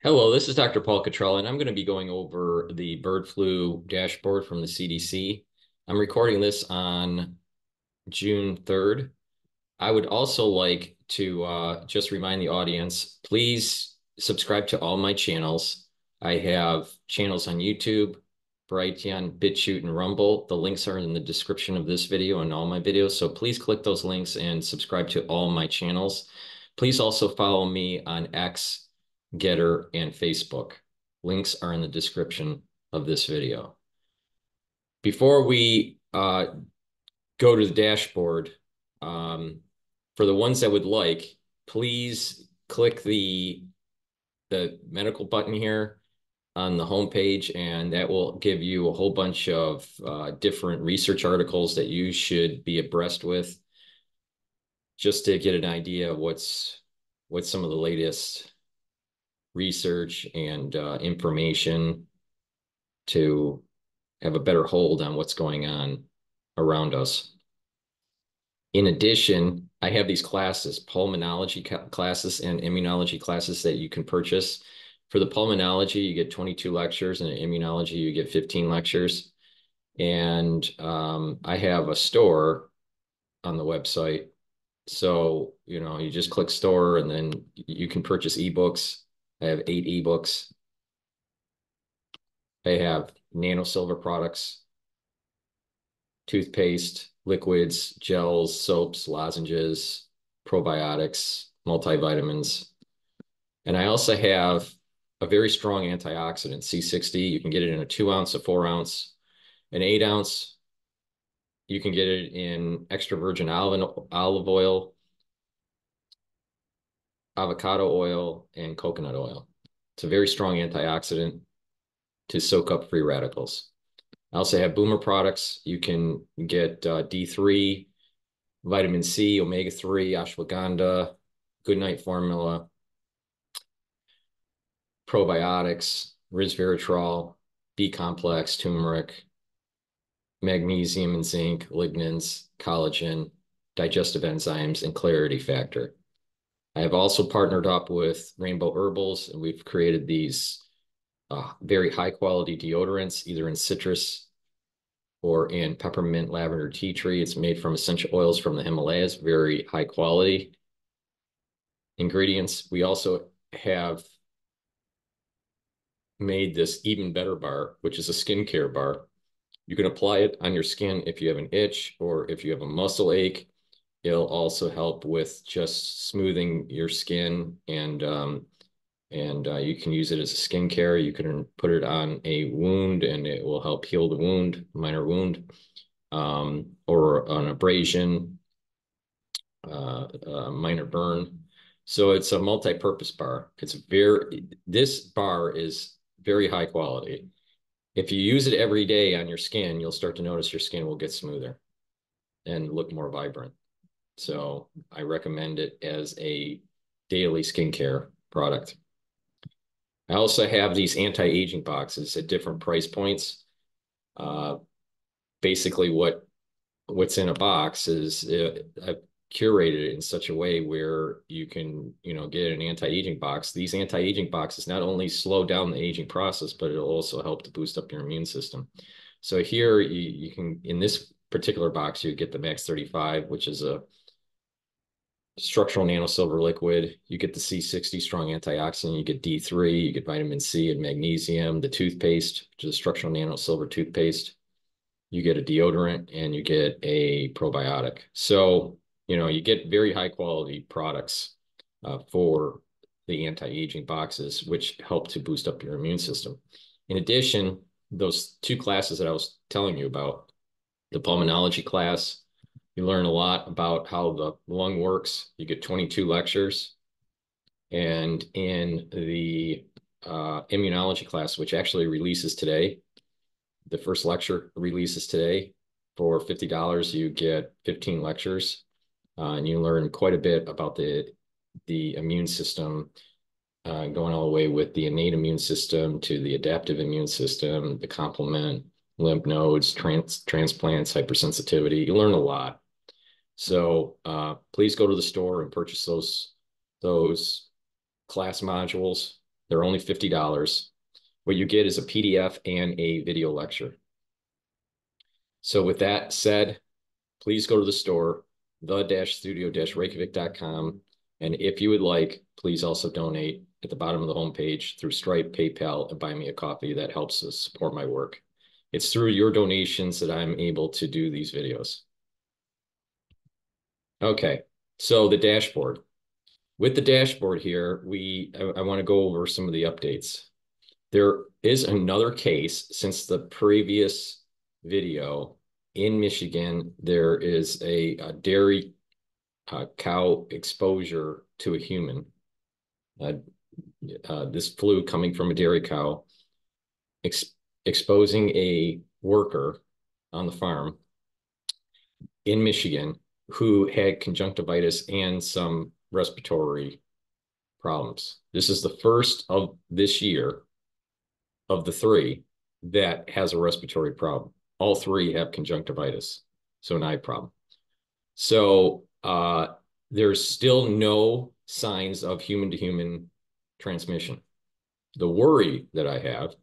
Hello, this is Dr. Paul Cottrell, and I'm going to be going over the bird flu dashboard from the CDC. I'm recording this on June 3rd. I would also like to just remind the audience, please subscribe to all my channels. I have channels on YouTube, Brighteon, BitChute, and Rumble. The links are in the description of this video and all my videos, so please click those links and subscribe to all my channels. Please also follow me on X, Getter, and Facebook. Links are in the description of this video. Before we go to the dashboard, um, for the ones that would like, please click the medical button here on the homepage, and that will give you a whole bunch of different research articles that you should be abreast with, just to get an idea of what's some of the latest research and information to have a better hold on what's going on around us. In addition, I have these classes, pulmonology classes and immunology classes that you can purchase. For the pulmonology, you get 22 lectures, and in immunology, you get 15 lectures. And I have a store on the website. So, you just click store and then you can purchase ebooks. I have 8 ebooks. I have nano silver products, toothpaste, liquids, gels, soaps, lozenges, probiotics, multivitamins. And I also have a very strong antioxidant, C60. You can get it in a 2 ounce, a 4 ounce, an 8 ounce. You can get it in extra virgin olive oil, avocado oil, and coconut oil. It's a very strong antioxidant to soak up free radicals. I also have Boomer products. You can get D3, vitamin C, omega-3, ashwagandha, Goodnight formula, probiotics, resveratrol, B complex, turmeric, magnesium and zinc, lignans, collagen, digestive enzymes, and clarity factor. I have also partnered up with Rainbow Herbals, and we've created these very high quality deodorants, either in citrus or in peppermint lavender tea tree. It's made from essential oils from the Himalayas, very high quality ingredients. We also have made this Even Better bar, which is a skincare bar. You can apply it on your skin if you have an itch or if you have a muscle ache. It'll also help with just smoothing your skin, and you can use it as a skincare. You can put it on a wound and it will help heal the wound, minor wound, or an abrasion, minor burn. So it's a multi-purpose bar. This bar is very high quality. If you use it every day on your skin, you'll start to notice your skin will get smoother and look more vibrant. So I recommend it as a daily skincare product. I also have these anti-aging boxes at different price points. Uh, Basically, what's in a box is I've curated it in such a way where you can, get an anti-aging box. These anti-aging boxes not only slow down the aging process, but it'll also help to boost up your immune system. So here you can, in this particular box, you get the Max 35, which is a structural nanosilver liquid. You get the C60 strong antioxidant. You get D3. You get vitamin C and magnesium. The toothpaste, which is a structural nanosilver toothpaste. You get a deodorant and you get a probiotic. So, you get very high quality products for the anti-aging boxes, which help to boost up your immune system. In addition, those 2 classes that I was telling you about, the pulmonology class, you learn a lot about how the lung works. You get 22 lectures. And in the immunology class, which actually releases today, the first lecture releases today. For $50, you get 15 lectures, and you learn quite a bit about the immune system, going all the way with the innate immune system to the adaptive immune system, the complement, lymph nodes, transplants, hypersensitivity. You learn a lot. So please go to the store and purchase those class modules. They're only $50. What you get is a PDF and a video lecture. So with that said, please go to the store, the-studio-reykjavik.com. And if you would like, please also donate at the bottom of the homepage through Stripe, PayPal, and Buy Me a Coffee. That helps us support my work. It's through your donations that I'm able to do these videos. Okay, so the dashboard. With the dashboard here, I want to go over some of the updates. There is another case since the previous video. In Michigan, there is a dairy cow exposure to a human. This flu coming from a dairy cow, exposing a worker on the farm in Michigan who had conjunctivitis and some respiratory problems. This is the first of this year of the three that has a respiratory problem. All three have conjunctivitis, so an eye problem. So there's still no signs of human-to-human transmission. The worry that I have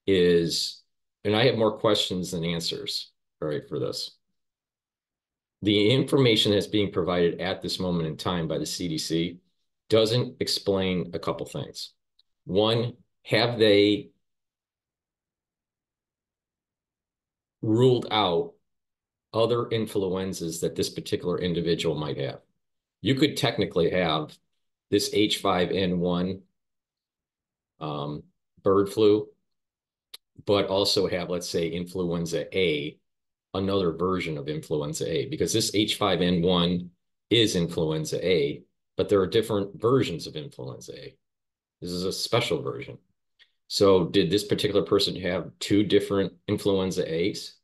is, and I have more questions than answers, right, for this. The information that's being provided at this moment in time by the CDC doesn't explain a couple things. One, have they ruled out other influenzas that this particular individual might have? You could technically have this H5N1 bird flu, but also have, let's say, influenza A, another version of influenza A, because this H5N1 is influenza A, but there are different versions of influenza A. This is a special version. So did this particular person have two different influenza A's?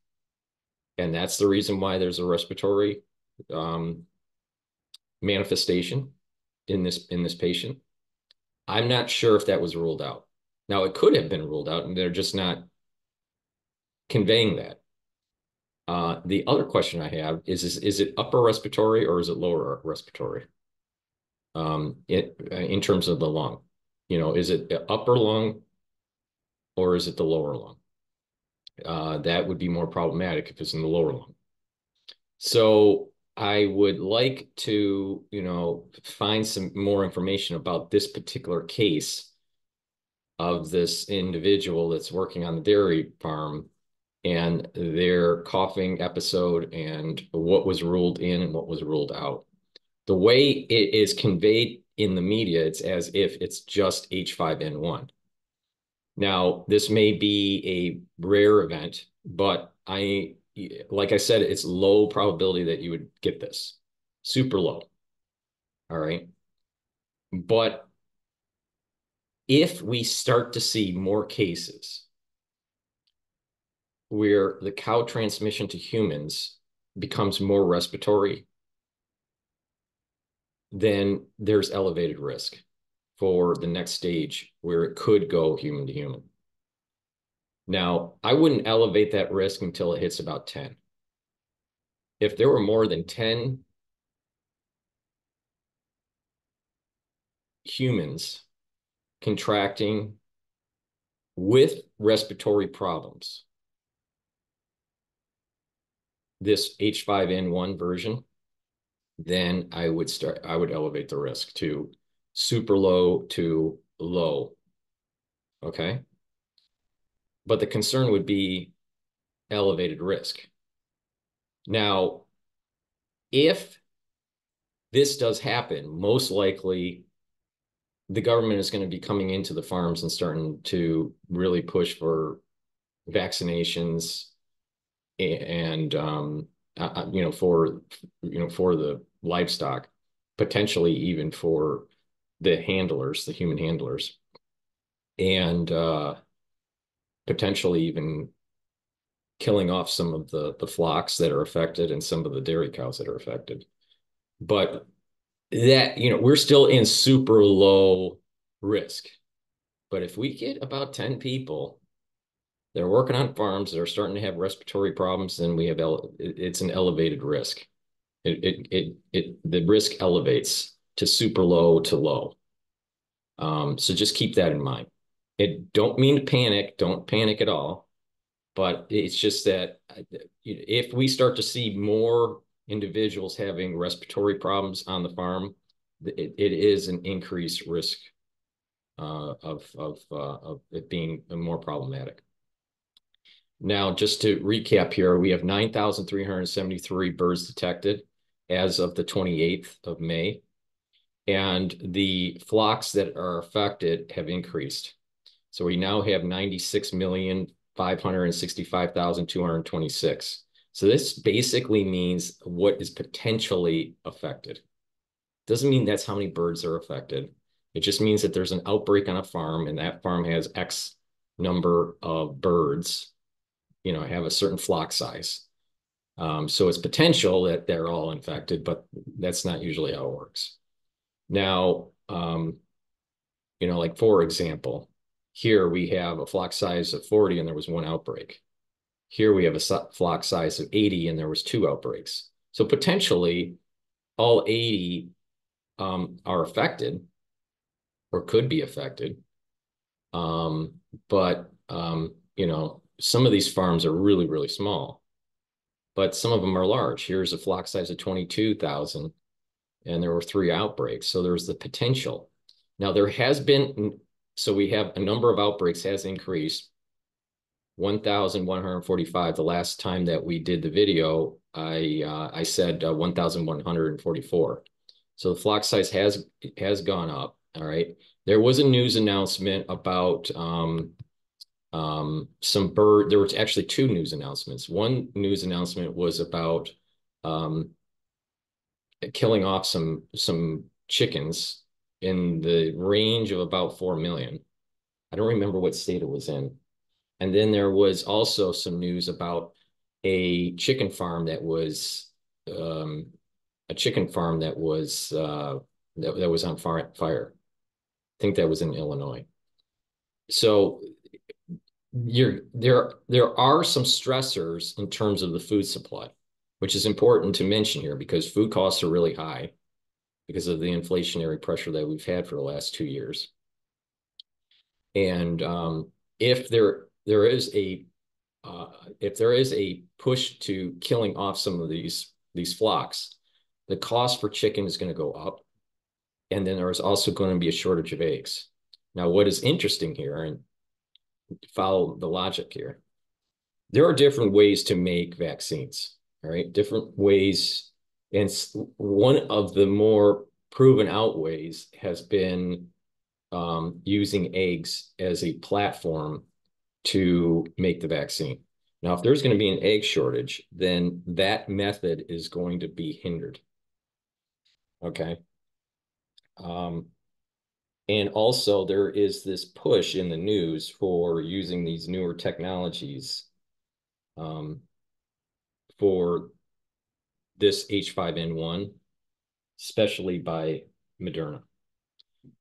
And that's the reason why there's a respiratory manifestation in this patient. I'm not sure if that was ruled out. Now, it could have been ruled out, and they're just not conveying that. The other question I have is it upper respiratory or is it lower respiratory? In terms of the lung, is it the upper lung or is it the lower lung? That would be more problematic if it's in the lower lung. So I would like to, find some more information about this particular case of this individual that's working on the dairy farm and their coughing episode and what was ruled in and what was ruled out. The way it is conveyed in the media, it's as if it's just H5N1. Now, this may be a rare event, but like I said, it's low probability that you would get this. Super low. All right. But if we start to see more cases where the cow transmission to humans becomes more respiratory, then there's elevated risk for the next stage where it could go human to human. Now, I wouldn't elevate that risk until it hits about 10. If there were more than 10 humans contracting with respiratory problems, this H5N1 version, then I would elevate the risk to super low to low. Okay. But the concern would be elevated risk. Now, if this does happen, most likely the government is going to be coming into the farms and starting to really push for vaccinations and for the livestock, potentially even for the handlers, the human handlers, and potentially even killing off some of the flocks that are affected and some of the dairy cows that are affected. But that, we're still in super low risk. But if we get about 10 people that are working on farms that are starting to have respiratory problems, then we have it's an elevated risk. The risk elevates to super low to low. So just keep that in mind. It don't mean to panic. Don't panic at all. But it's just that if we start to see more individuals having respiratory problems on the farm, it is an increased risk of it being more problematic. Now, just to recap here, we have 9,373 birds detected as of the 28th of May, and the flocks that are affected have increased. So we now have 96,565,226. So this basically means what is potentially affected. Doesn't mean that's how many birds are affected. It just means that there's an outbreak on a farm and that farm has X number of birds, have a certain flock size. So it's potential that they're all infected, but that's not usually how it works. Now, like for example, here we have a flock size of 40 and there was one outbreak. Here we have a flock size of 80 and there was two outbreaks. So potentially all 80 are affected or could be affected. But some of these farms are really, really small, but some of them are large. Here's a flock size of 22,000 and there were three outbreaks. So there's the potential. Now there has been, so we have a number of outbreaks has increased 1,145. The last time that we did the video, I said 1,144. So the flock size has gone up. All right. There was a news announcement about some bird. There was actually two news announcements. One news announcement was about killing off some chickens in the range of about 4 million. I don't remember what state it was in. And then there was also some news about a chicken farm that was that was on fire. I think that was in Illinois. So there are some stressors in terms of the food supply, which is important to mention here because food costs are really high because of the inflationary pressure that we've had for the last 2 years. And if there is a push to killing off some of these flocks, the cost for chicken is going to go up. And then there is also going to be a shortage of eggs. Now, what is interesting here, and follow the logic here, there are different ways to make vaccines, all right? Different ways. And one of the more proven out ways has been using eggs as a platform to make the vaccine. Now, if there's going to be an egg shortage, then that method is going to be hindered. Okay. And also there is this push in the news for using these newer technologies for this H5N1, especially by Moderna.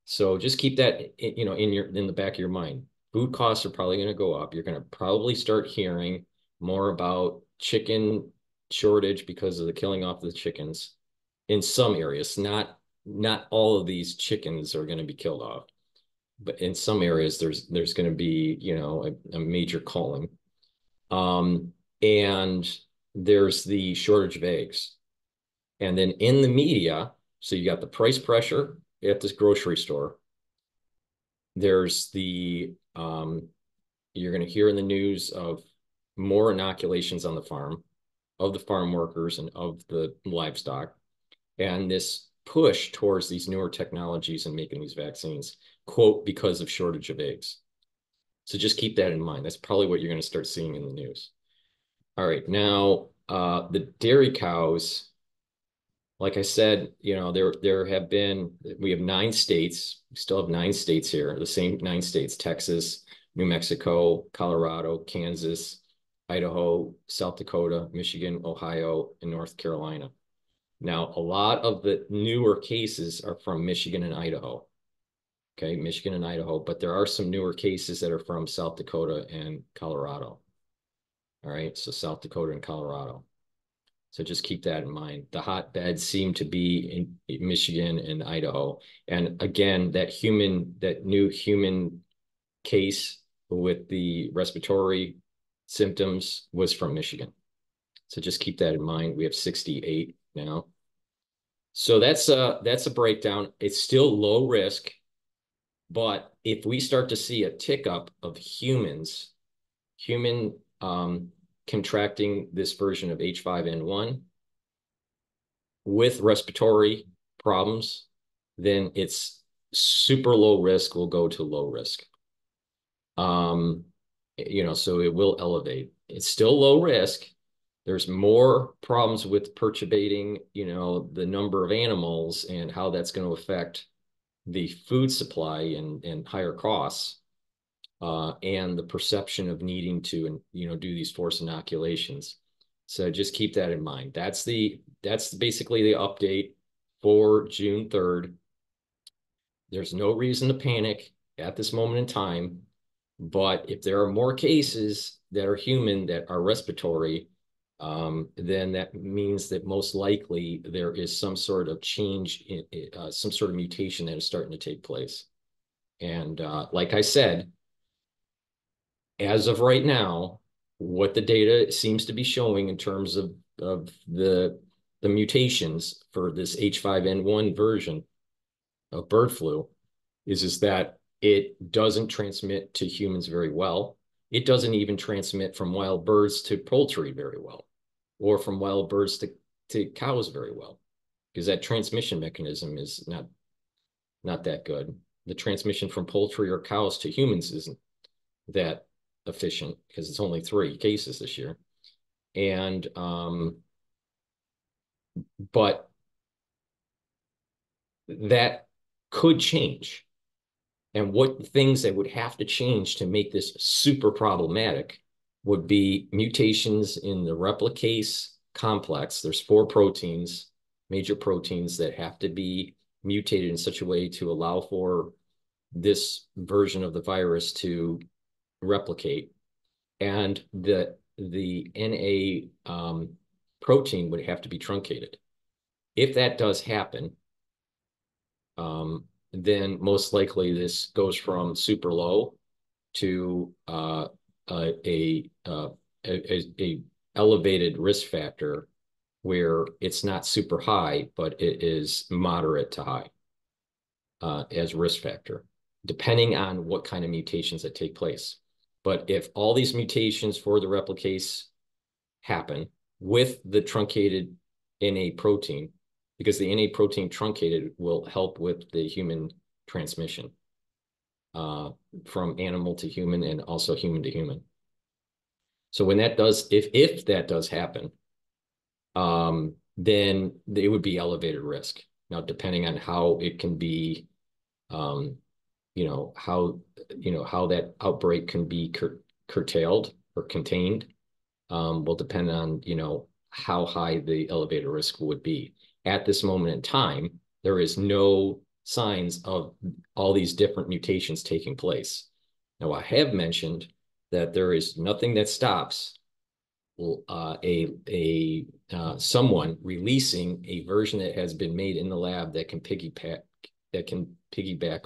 So just keep that, in the back of your mind. Food costs are probably going to go up. You're going to probably start hearing more about chicken shortage because of the killing off of the chickens in some areas. Not all of these chickens are going to be killed off, but in some areas there's going to be, a major culling. And there's the shortage of eggs. And then in the media, so you got the price pressure at this grocery store. There's the you're going to hear in the news of more inoculations on the farm, of the farm workers and of the livestock, and this push towards these newer technologies and making these vaccines, quote, because of shortage of eggs. So just keep that in mind. That's probably what you're going to start seeing in the news. All right, now the dairy cows, like I said, there have been, we have 9 states. We still have 9 states here, the same 9 states: Texas, New Mexico, Colorado, Kansas, Idaho, South Dakota, Michigan, Ohio, and North Carolina. Now, a lot of the newer cases are from Michigan and Idaho. Okay, Michigan and Idaho, but there are some newer cases that are from South Dakota and Colorado. All right, so South Dakota and Colorado. So just keep that in mind. The hotbeds seem to be in Michigan and Idaho. And again, that new human case with the respiratory symptoms was from Michigan. So just keep that in mind. We have 68 now. So that's a breakdown. It's still low risk, but if we start to see a tick up of human contracting this version of H5N1 with respiratory problems, then it's super low risk will go to low risk. So it will elevate. It's still low risk. There's more problems with perturbating, the number of animals and how that's going to affect the food supply and higher costs, and the perception of needing to, do these forced inoculations. So just keep that in mind. That's basically the update for June 3rd. There's no reason to panic at this moment in time, but if there are more cases that are human that are respiratory, then that means that most likely there is some sort of change, some sort of mutation that is starting to take place. And like I said, as of right now, what the data seems to be showing in terms of the mutations for this H5N1 version of bird flu is that it doesn't transmit to humans very well. It doesn't even transmit from wild birds to poultry very well, or from wild birds to cows very well, because that transmission mechanism is not that good. The transmission from poultry or cows to humans isn't that efficient because it's only 3 cases this year. And but that could change. And what things that would have to change to make this super problematic would be mutations in the replicase complex. There's 4 proteins, major proteins, that have to be mutated in such a way to allow for this version of the virus to replicate. And the NA protein would have to be truncated. If that does happen, then most likely this goes from super low to a elevated risk factor where it's not super high, but it is moderate to high as risk factor, depending on what kind of mutations that take place. But if all these mutations for the replicase happen with the truncated NA protein, because the NA protein truncated will help with the human transmission from animal to human and also human to human. So when that does, if that does happen, then it would be elevated risk. Now, depending on how it can be, how that outbreak can be curtailed or contained, will depend on, how high the elevated risk would be. At this moment in time, there is no signs of all these different mutations taking place. Now, I have mentioned that there is nothing that stops someone releasing a version that has been made in the lab that can piggyback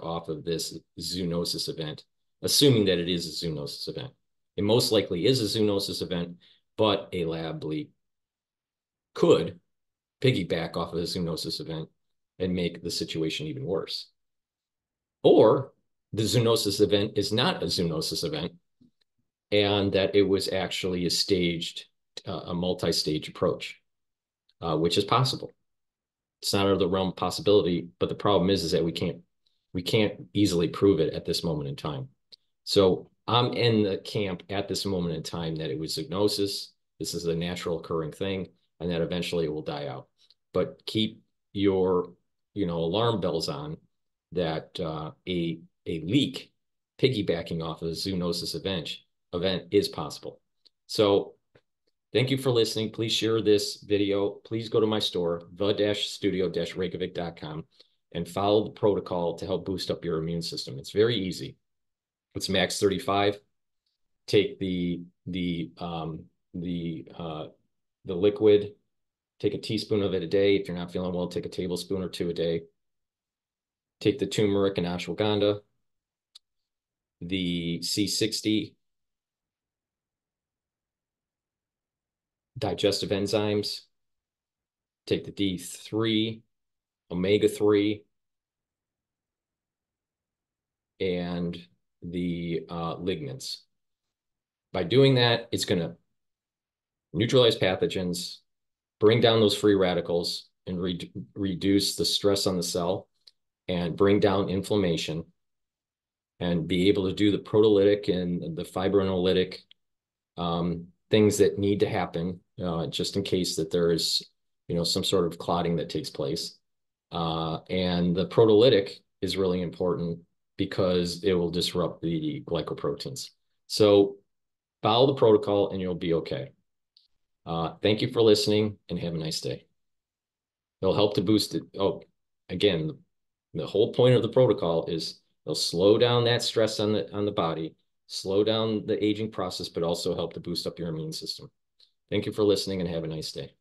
off of this zoonosis event, assuming that it is a zoonosis event. It most likely is a zoonosis event, but a lab leak could piggyback off of the zoonosis event and make the situation even worse. Or the zoonosis event is not a zoonosis event, and that it was actually a multi-stage approach, which is possible. It's not out of the realm of possibility, but the problem is that we can't easily prove it at this moment in time. So I'm in the camp at this moment in time that it was zoonosis. This is a natural occurring thing, and that eventually it will die out. But keep your, alarm bells on that a leak piggybacking off of a zoonosis event is possible. So thank you for listening. Please share this video. Please go to my store, the-studio-reykjavik.com, and follow the protocol to help boost up your immune system. It's very easy. It's max 35. Take the liquid Take a teaspoon of it a day. If you're not feeling well, take a tablespoon or 2 a day. Take the turmeric and ashwagandha, the C60, digestive enzymes. Take the D3, omega-3, and the lignans. By doing that, it's going to neutralize pathogens, bring down those free radicals, and reduce the stress on the cell, and bring down inflammation, and be able to do the proteolytic and the fibrinolytic things that need to happen just in case that there is, some sort of clotting that takes place. And the proteolytic is really important because it will disrupt the glycoproteins. So follow the protocol and you'll be okay. Thank you for listening and have a nice day. It'll help to boost it. Oh, again, the whole point of the protocol is they'll slow down that stress on the body, slow down the aging process, but also help to boost up your immune system. Thank you for listening and have a nice day.